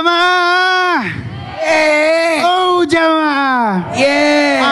Jamaah. Oh jamaah.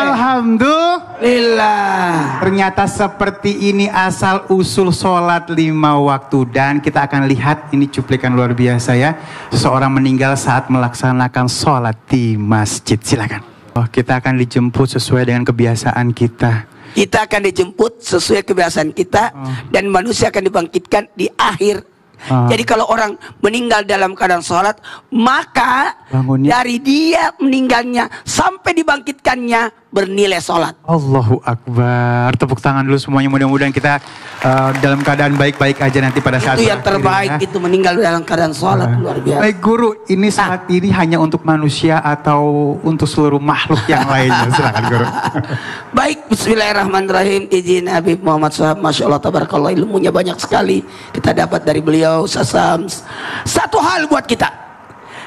Alhamdulillah. Ternyata seperti ini asal usul sholat 5 waktu. Dan kita akan lihat ini cuplikan luar biasa ya. Seseorang meninggal saat melaksanakan sholat di masjid. Silakan. Oh, kita akan dijemput sesuai dengan kebiasaan kita. Kita akan dijemput sesuai kebiasaan kita. Dan manusia akan dibangkitkan di akhir. Jadi kalau orang meninggal dalam keadaan sholat, maka bangunnya dari dia meninggalnya sampai dibangkitkannya bernilai sholat. Allahu Akbar. Tepuk tangan dulu semuanya. Mudah-mudahan kita dalam keadaan baik-baik aja nanti pada saat itu yang terbaik ya. Itu meninggal dalam keadaan sholat luar biasa. Baik guru, ini salat ini hanya untuk manusia atau untuk seluruh makhluk yang lainnya? Silakan guru. Baik, bismillahirrahmanirrahim. Izin Habib Muhammad Shahab, Masya Allah, tabarakallah, ilmunya banyak sekali kita dapat dari beliau. Satu hal buat kita,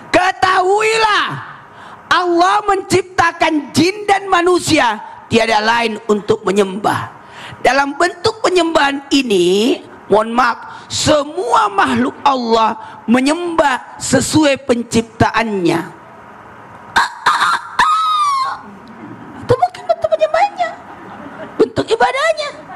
ketahuilah Allah menciptakan jin dan manusia tiada lain untuk menyembah. Dalam bentuk penyembahan ini, mohon maaf, semua makhluk Allah menyembah sesuai penciptaannya. Itu mungkin bentuk penyembahnya, bentuk ibadahnya.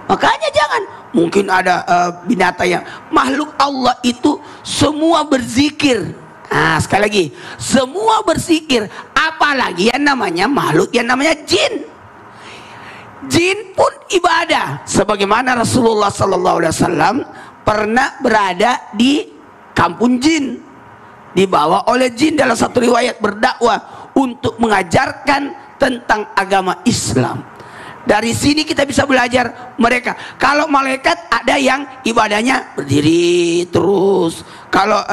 Makanya jangan, mungkin ada binatang yang makhluk Allah itu semua berzikir. Nah, sekali lagi, semua berzikir, apalagi yang namanya makhluk yang namanya jin. Jin pun ibadah, sebagaimana Rasulullah SAW pernah berada di kampung jin, dibawa oleh jin dalam satu riwayat berdakwah untuk mengajarkan tentang agama Islam. Dari sini kita bisa belajar mereka. Kalau malaikat ada yang ibadahnya berdiri terus. Kalau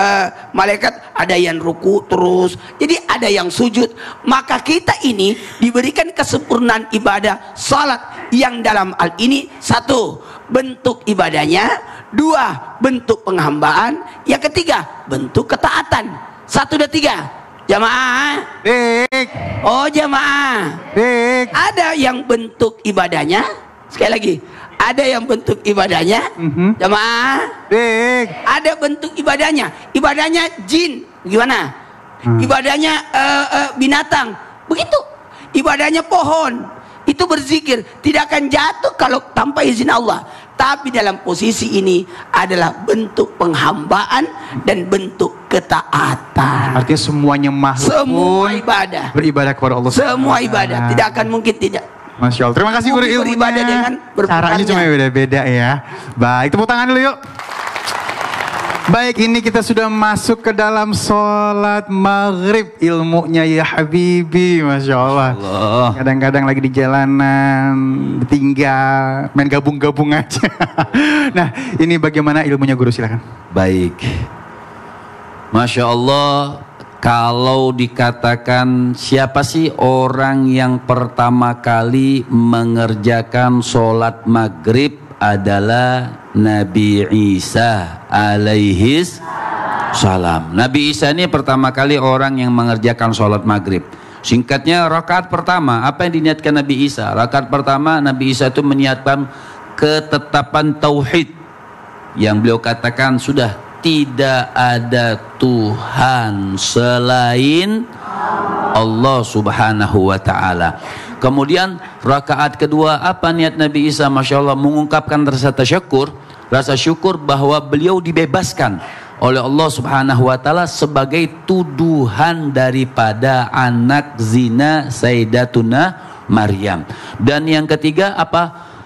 malaikat ada yang ruku terus. Jadi ada yang sujud. Maka kita ini diberikan kesempurnaan ibadah salat yang dalam hal ini, satu, bentuk ibadahnya. Dua, bentuk penghambaan. Yang ketiga, bentuk ketaatan. Satu, dua, tiga. Jamaah. Dik. Oh jamaah. Dik. Ada yang bentuk ibadahnya. Sekali lagi, ada yang bentuk ibadahnya. Jamaah. Dik. Ada bentuk ibadahnya. Ibadahnya jin. Gimana? Ibadahnya binatang. Begitu. Ibadahnya pohon. Itu berzikir. Tidak akan jatuh kalau tanpa izin Allah. Tapi dalam posisi ini adalah bentuk penghambaan dan bentuk ketaatan. Artinya semuanya makhluk semua ibadah beribadah kepada Allah. Semua ibadah, tidak akan mungkin tidak. Masya Allah. Terima kasih guru ilmunya. Beribadah dengan caranya cuma beda-beda ya. Baik, tepuk tangan dulu yuk. Baik, ini kita sudah masuk ke dalam sholat maghrib. Ilmunya ya Habibi, Masya Allah. Kadang-kadang lagi di jalanan, ditinggal, main gabung-gabung aja. Nah, ini bagaimana ilmunya guru, silakan. Baik, Masya Allah. Kalau dikatakan siapa sih orang yang pertama kali mengerjakan sholat maghrib, adalah Nabi Isa alaihis salam. Nabi Isa ini pertama kali orang yang mengerjakan sholat maghrib. Singkatnya, rakaat pertama, apa yang diniatkan Nabi Isa? Rakaat pertama Nabi Isa itu menyiapkan ketetapan tauhid yang beliau katakan sudah tidak ada Tuhan selain Allah subhanahu wa ta'ala. Kemudian rakaat kedua, apa niat Nabi Isa? Masya Allah, mengungkapkan rasa tasyukur, rasa syukur bahwa beliau dibebaskan oleh Allah subhanahu wa ta'ala sebagai tuduhan daripada anak zina Sayyidatuna Maryam. Dan yang ketiga apa?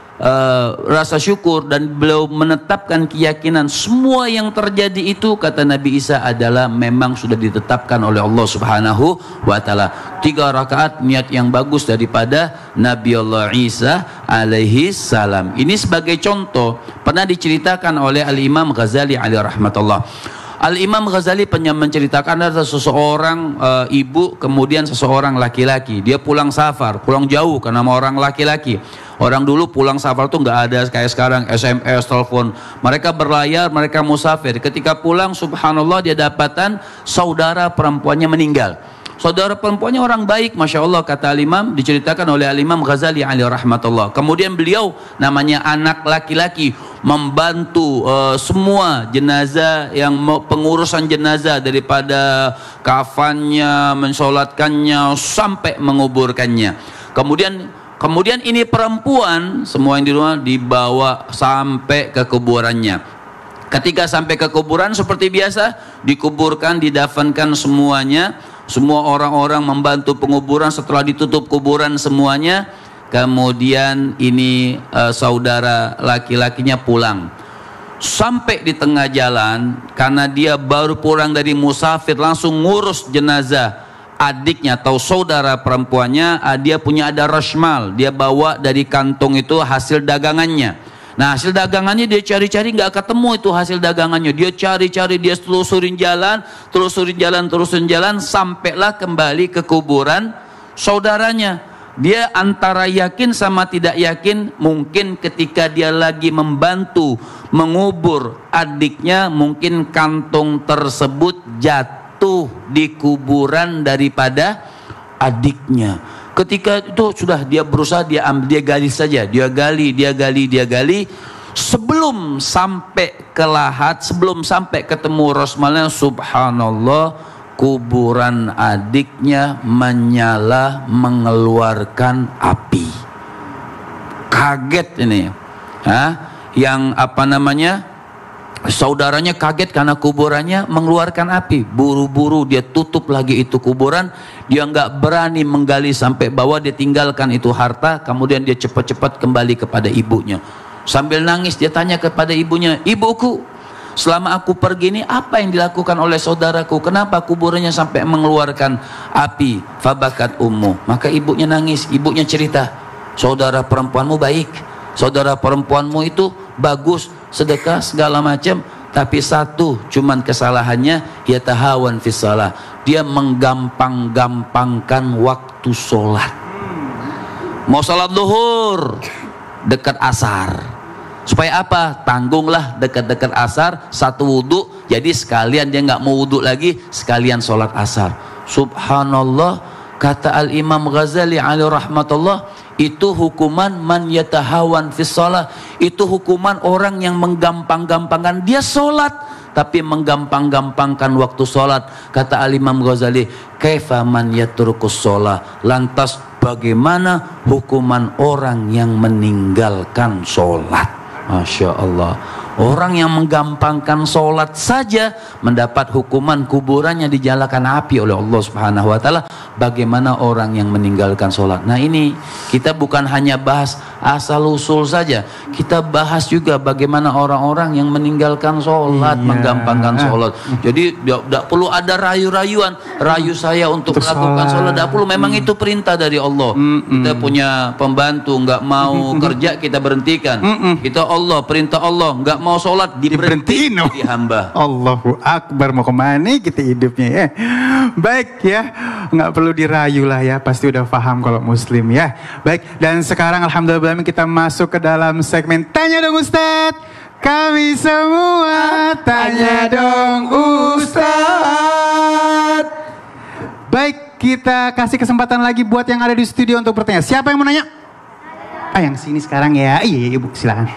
Rasa syukur, dan beliau menetapkan keyakinan semua yang terjadi itu, kata Nabi Isa, adalah memang sudah ditetapkan oleh Allah subhanahu wa ta'ala. 3 rakaat niat yang bagus daripada Nabi Allah Isa alaihi salam. Ini sebagai contoh pernah diceritakan oleh Al-Imam Ghazali alaihi rahmatullah. Al-Imam Ghazali menceritakan ada seseorang ibu, kemudian seseorang laki-laki. Dia pulang safar, pulang jauh karena sama orang laki-laki. Orang dulu pulang safar tuh nggak ada kayak sekarang SMS, telepon. Mereka berlayar, mereka musafir. Ketika pulang, subhanallah, dia dapatan saudara perempuannya meninggal. Saudara perempuannya orang baik, Masya Allah, kata Al-Imam, diceritakan oleh Al-Imam Ghazali alaihi rahmatullah. Kemudian beliau namanya anak laki-laki membantu semua jenazah, yang pengurusan jenazah daripada kafannya, mensolatkannya sampai menguburkannya. Kemudian ini perempuan, semua yang di rumah dibawa sampai ke kuburannya. Ketika sampai ke kuburan seperti biasa, dikuburkan, didafankan semuanya. Semua orang-orang membantu penguburan. Setelah ditutup kuburan semuanya, kemudian ini saudara laki-lakinya pulang. Sampai di tengah jalan, karena dia baru pulang dari musafir, langsung ngurus jenazah adiknya atau saudara perempuannya. Dia punya ada rashmal, dia bawa dari kantong itu hasil dagangannya. Nah, hasil dagangannya dia cari-cari, nggak ketemu itu hasil dagangannya. Dia cari-cari, dia telusurin jalan, sampailah kembali ke kuburan saudaranya. Dia antara yakin sama tidak yakin. Mungkin ketika dia lagi membantu mengubur adiknya, mungkin kantong tersebut jatuh di kuburan daripada adiknya. Ketika itu sudah dia berusaha, dia gali saja, dia gali. Sebelum sampai ke lahat, sebelum sampai ketemu rosmalnya, subhanallah, kuburan adiknya menyala, mengeluarkan api. Kaget ini, yang apa namanya, saudaranya kaget karena kuburannya mengeluarkan api. Buru-buru dia tutup lagi itu kuburan. Dia nggak berani menggali sampai bawah, dia tinggalkan itu harta. Kemudian dia cepat-cepat kembali kepada ibunya. Sambil nangis dia tanya kepada ibunya, "Ibuku, selama aku pergi ini apa yang dilakukan oleh saudaraku? Kenapa kuburannya sampai mengeluarkan api?" Fabakat ummu. Maka ibunya nangis, ibunya cerita, "Saudara perempuanmu baik, saudara perempuanmu itu bagus, sedekah segala macam, tapi satu cuman kesalahannya, yatahawan fis shalah, dia menggampang-gampangkan waktu sholat. Mau sholat zuhur dekat asar, supaya apa? Tanggunglah dekat-dekat asar, satu wudhu, jadi sekalian dia nggak mau wudhu lagi, sekalian sholat asar." Subhanallah, kata Al-Imam Ghazali alaihi rahmatullah, itu hukuman man yatahawan fis shalah. Itu hukuman orang yang menggampang-gampangkan dia sholat, tapi menggampang-gampangkan waktu sholat. Kata Al-Imam Ghazali, kaifa man yatrukus shalah, lantas bagaimana hukuman orang yang meninggalkan sholat? Masya Allah, orang yang menggampangkan sholat saja mendapat hukuman kuburannya dijalakan api oleh Allah Subhanahu wa Ta'ala. Bagaimana orang yang meninggalkan sholat? Nah, ini kita bukan hanya bahas asal usul saja, kita bahas juga bagaimana orang-orang yang meninggalkan sholat, menggampangkan sholat. Jadi tidak perlu ada rayu-rayuan, rayu saya untuk melakukan sholat, tidak perlu. Memang itu perintah dari Allah. Kita punya pembantu nggak mau kerja, kita berhentikan. Kita Allah, perintah Allah, nggak mau sholat, diberhentiin di hamba. Allahu Akbar, mau kemana kita hidupnya ya? Baik ya, nggak perlu dirayu lah ya, pasti udah paham kalau muslim ya. Baik, dan sekarang alhamdulillah kita masuk ke dalam segmen Tanya Dong Ustadz. Kami semua tanya dong Ustadz. Baik, kita kasih kesempatan lagi buat yang ada di studio untuk bertanya. Siapa yang mau nanya? Yang sini sekarang ya. Iya, Ibu, silakan.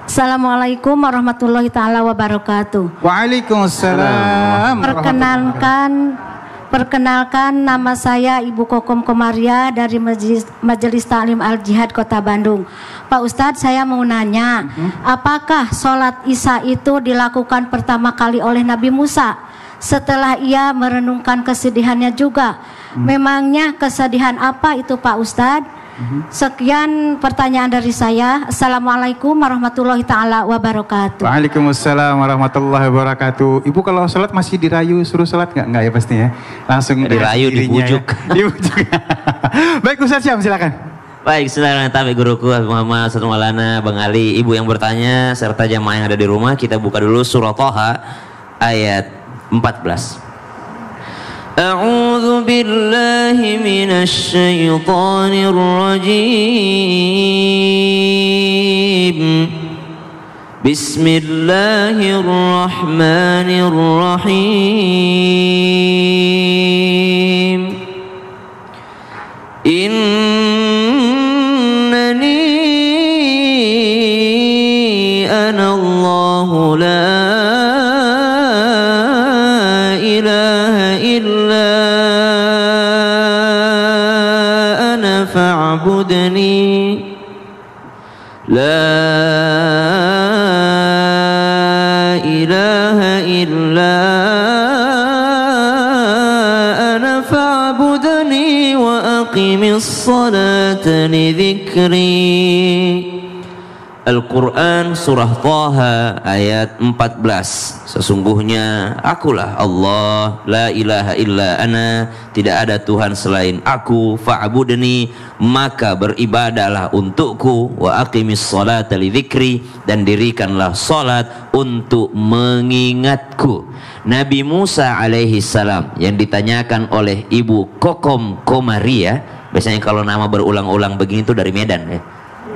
Assalamualaikum warahmatullahi taala wabarakatuh. Waalaikumsalam. Perkenalkan nama saya Ibu Kokom Komaria dari Majelis Ta'lim Al-Jihad Kota Bandung. Pak Ustadz, saya mau nanya, apakah sholat Isya itu dilakukan pertama kali oleh Nabi Musa setelah ia merenungkan kesedihannya juga? Memangnya kesedihan apa itu Pak Ustadz? Sekian pertanyaan dari saya. Assalamualaikum warahmatullahi taala wabarakatuh. Waalaikumsalam warahmatullahi wabarakatuh. Ibu kalau sholat masih dirayu suruh sholat nggak? Nggak ya pastinya. Langsung dirayu, dibujuk. Ya. Dibujuk. Baik Ustaz Syam, silakan. Baik, silakan tapi guruku Muhammad Ustaz Maulana, Bang Ali, Ibu yang bertanya serta jamaah yang ada di rumah, kita buka dulu surah Thaha ayat 14. A'udzu billahi minasy syaithanir rajim. Bismillahirrahmanirrahim. fa'budni la ilaha illa ana fa'budni wa aqimis salata li dzikri. Al-Quran surah Thaha ayat 14. Sesungguhnya akulah Allah, la ilaha illa ana, tidak ada Tuhan selain aku, fa'budni, maka beribadahlah untukku, wa aqimis salata li dzikri, dan dirikanlah salat untuk mengingatku. Nabi Musa alaihi salam yang ditanyakan oleh Ibu Kokom Komaria, biasanya kalau nama berulang-ulang begini itu dari Medan ya.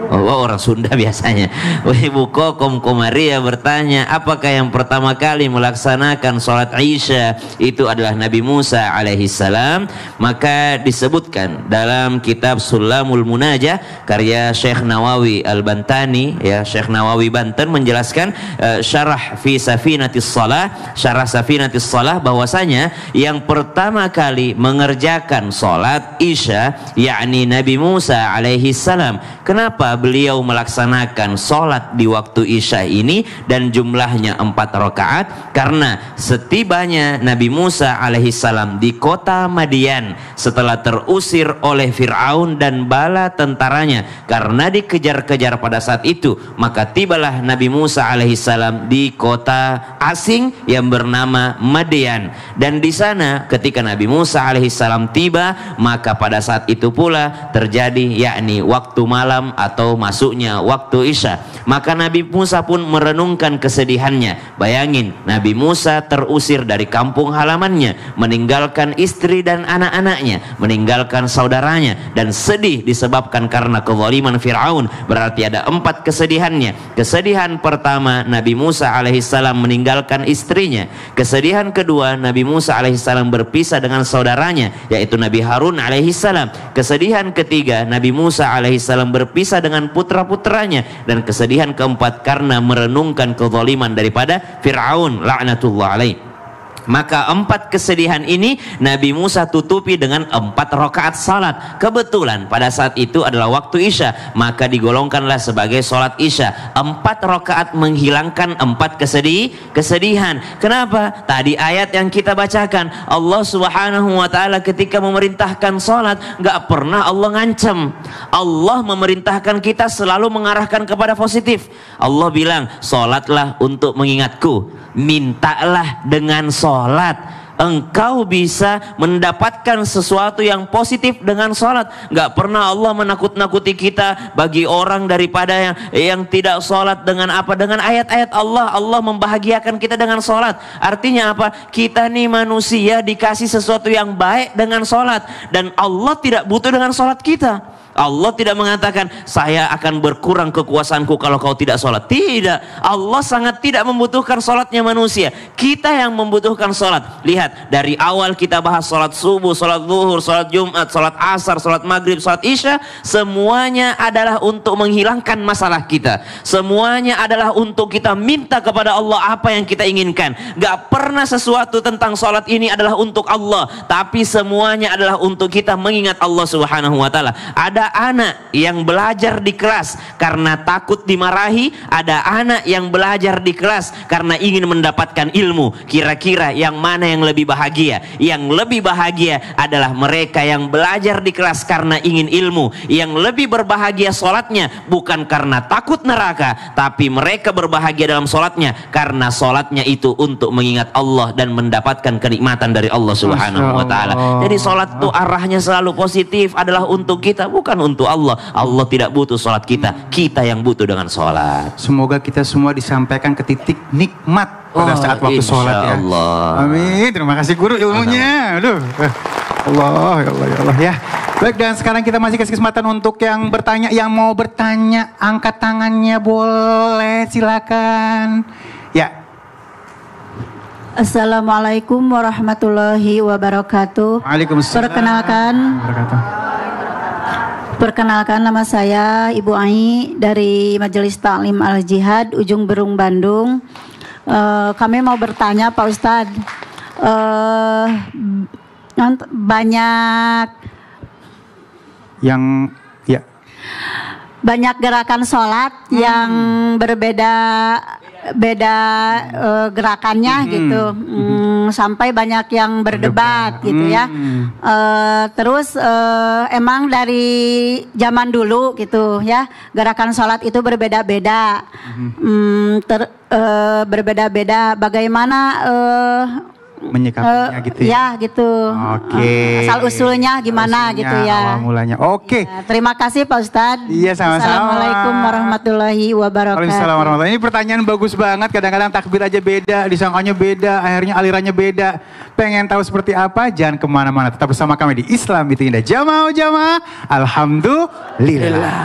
Oh, orang Sunda biasanya. Ibu Kokom Komaria bertanya, apakah yang pertama kali melaksanakan sholat Isya itu adalah Nabi Musa alaihi salam? Maka disebutkan dalam kitab Sulamul Munajah karya Syekh Nawawi Al-Bantani, ya, Syekh Nawawi Banten menjelaskan syarah fi Safinatis Shalah, syarah Safinatis Shalah, bahwasanya yang pertama kali mengerjakan sholat Isya yakni Nabi Musa alaihi salam. Kenapa beliau melaksanakan sholat di waktu Isya ini dan jumlahnya 4 rakaat? Karena setibanya Nabi Musa alaihissalam di kota Madian setelah terusir oleh Fir'aun dan bala tentaranya karena dikejar-kejar pada saat itu, maka tibalah Nabi Musa alaihissalam di kota asing yang bernama Madian. Dan di sana ketika Nabi Musa alaihissalam tiba, maka pada saat itu pula terjadi yakni waktu malam atau masuknya waktu Isya. Maka Nabi Musa pun merenungkan kesedihannya. Bayangin, Nabi Musa terusir dari kampung halamannya, meninggalkan istri dan anak-anaknya, meninggalkan saudaranya, dan sedih disebabkan karena kezaliman Fir'aun. Berarti ada 4 kesedihannya. Kesedihan pertama, Nabi Musa alaihissalam meninggalkan istrinya. Kesedihan kedua, Nabi Musa alaihissalam berpisah dengan saudaranya, yaitu Nabi Harun alaihissalam. Kesedihan ketiga, Nabi Musa alaihissalam berpisah dengan putra-putranya. Dan kesedihan keempat karena merenungkan kezaliman daripada Fir'aun laknatullah alaih. Maka 4 kesedihan ini Nabi Musa tutupi dengan 4 rakaat salat. Kebetulan pada saat itu adalah waktu Isya, maka digolongkanlah sebagai salat Isya. 4 rakaat menghilangkan 4 kesedihan. Kenapa? Tadi ayat yang kita bacakan, Allah Subhanahu wa taala ketika memerintahkan salat gak pernah Allah ngancam. Allah memerintahkan kita selalu mengarahkan kepada positif. Allah bilang, salatlah untuk mengingatku, mintalah dengan salat. Engkau bisa mendapatkan sesuatu yang positif dengan salat. Gak pernah Allah menakut-nakuti kita bagi orang daripada yang tidak salat dengan apa? Dengan ayat-ayat Allah. Allah membahagiakan kita dengan salat. Artinya apa? Kita nih manusia dikasih sesuatu yang baik dengan salat, dan Allah tidak butuh dengan salat kita. Allah tidak mengatakan saya akan berkurang kekuasaanku kalau kau tidak sholat. Tidak, Allah sangat tidak membutuhkan sholatnya manusia. Kita yang membutuhkan sholat. Lihat, dari awal kita bahas sholat subuh, sholat zuhur, sholat Jumat, sholat asar, sholat maghrib, sholat isya, semuanya adalah untuk menghilangkan masalah kita. Semuanya adalah untuk kita minta kepada Allah apa yang kita inginkan. Gak pernah sesuatu tentang sholat ini adalah untuk Allah, tapi semuanya adalah untuk kita mengingat Allah Subhanahu wa taala. Ada anak yang belajar di kelas karena takut dimarahi, ada anak yang belajar di kelas karena ingin mendapatkan ilmu. Kira-kira yang mana yang lebih bahagia? Yang lebih bahagia adalah mereka yang belajar di kelas karena ingin ilmu. Yang lebih berbahagia sholatnya bukan karena takut neraka, tapi mereka berbahagia dalam sholatnya karena sholatnya itu untuk mengingat Allah dan mendapatkan kenikmatan dari Allah Subhanahu wa taala. Jadi sholat itu arahnya selalu positif, adalah untuk kita, bukan untuk Allah. Allah tidak butuh sholat kita, kita yang butuh dengan sholat. Semoga kita semua disampaikan ke titik nikmat pada saat waktu sholat ya. Allah. Amin. Terima kasih guru ilmunya. Aduh. Allah, ya Allah, ya Allah ya. Baik, dan sekarang kita masih kasih kesempatan untuk yang bertanya, yang mau bertanya angkat tangannya boleh, silakan. Ya. Assalamualaikum warahmatullahi wabarakatuh. Waalaikumsalam. Perkenalkan, nama saya Ibu Ai dari Majelis Taklim Al-Jihad Ujung Berung, Bandung. Kami mau bertanya Pak Ustadz, banyak yang ya banyak gerakan sholat yang berbeda gerakannya gitu, sampai banyak yang berdebat gitu ya. Terus emang dari zaman dulu gitu ya, gerakan sholat itu berbeda-beda, berbeda-beda. Bagaimana menyikapinya gitu ya? Ya gitu. Oke. Asal usulnya gimana gitu ya. Awal mulanya. Oke. Ya, terima kasih Pak Ustadz. Iya, sama-sama. Assalamualaikum warahmatullahi wabarakatuh. Waalaikumsalam warahmatullahi. Ini pertanyaan bagus banget. Kadang-kadang takbir aja beda, disangkanya beda, akhirnya alirannya beda. Pengen tahu seperti apa? Jangan kemana-mana. Tetap bersama kami di Islam Itu Indah. Jamaah. Alhamdulillah.